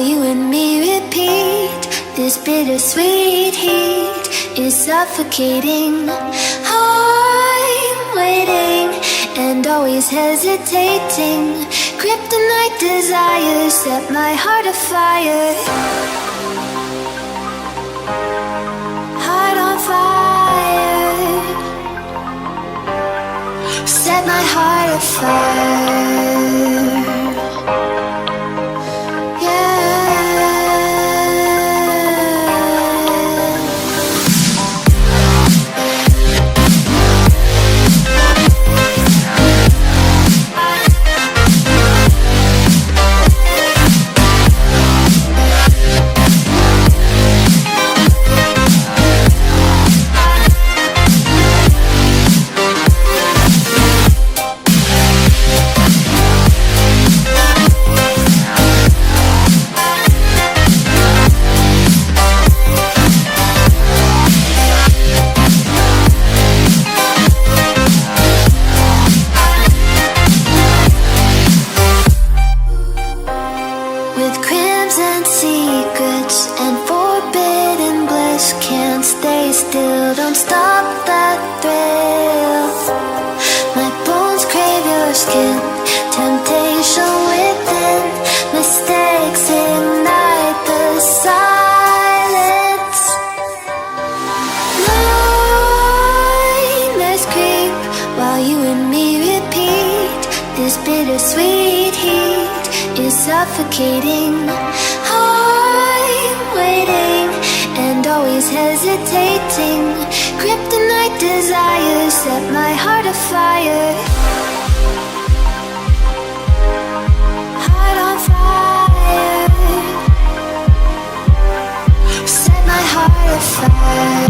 you and me repeat. This bittersweet heat is suffocating. I'm waiting and always hesitating. Kryptonite desires set my heart afire. Heart on fire. Set my heart afire. Don't stop that thrill. My bones crave your skin. Temptation within. Mistakes ignite the silence. Nightmares creep while you and me repeat. This bittersweet heat is suffocating. I'm waiting and always hesitating. Kryptonite desires set my heart afire. Heart on fire. Set my heart afire.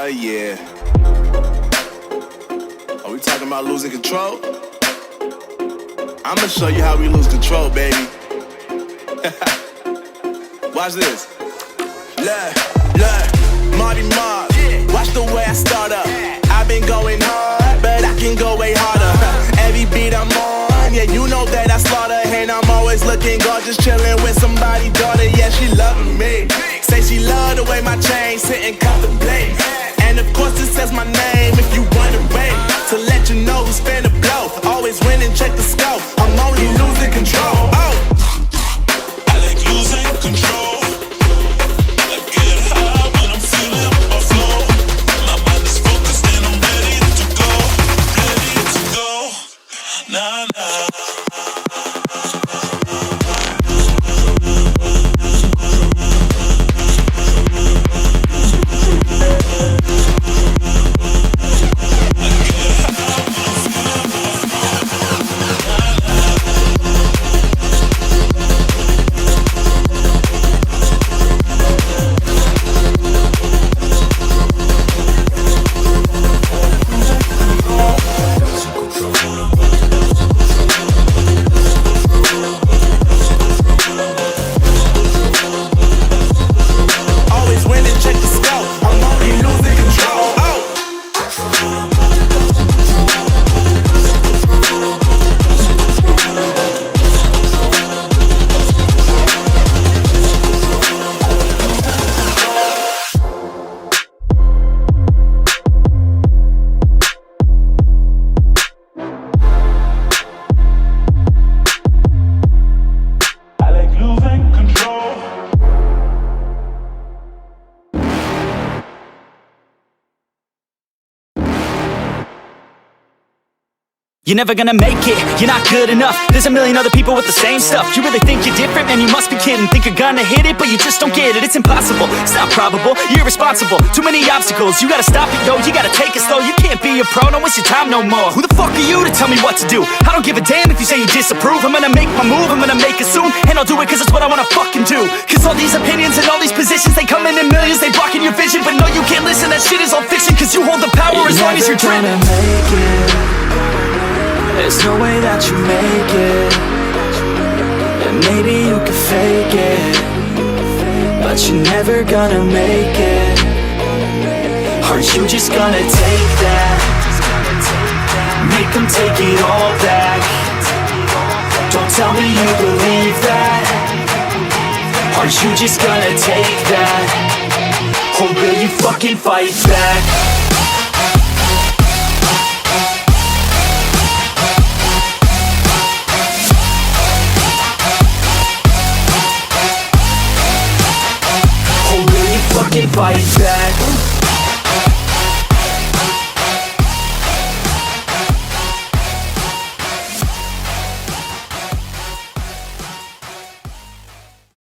Yeah. Are we talking about losing control? I'ma show you how we lose control, baby. Watch this. Look, Marty Mark. Watch the way I start up. I've been going hard, but I can go way harder. Every beat I'm on, yeah, you know that I slaughter. And I'm always looking gorgeous, chilling with somebody's daughter. Yeah, she loving me. Say she love the way my chain sitting contemplate. And of course it says my name if you wondering. To let you know who's finna blow. Always winning, check the scope. I'm only losing control. Oh, I like losing control. I get high when I'm feeling my flow. My mind is focused and I'm ready to go. Nah, nah. You're never gonna make it, you're not good enough. There's a million other people with the same stuff. You really think you're different? Man, you must be kidding. Think you're gonna hit it, but you just don't get it. It's impossible, it's not probable, you're irresponsible. Too many obstacles, you gotta stop it, yo. You gotta take it slow, you can't be a pro, don't waste your time no more. Who the fuck are you to tell me what to do? I don't give a damn if you say you disapprove. I'm gonna make my move, I'm gonna make it soon. And I'll do it cause it's what I wanna fucking do. Cause all these opinions and all these positions, they come in millions, they blocking your vision. But no, you can't listen, that shit is all fiction. Cause you hold the power as long as you're dreaming. There's no way that you make it. And maybe you can fake it, but you're never gonna make it. Aren't you just gonna take that? Make them take it all back. Don't tell me you believe that. Aren't you just gonna take that? Or will you fucking fight back? Fucking fight back.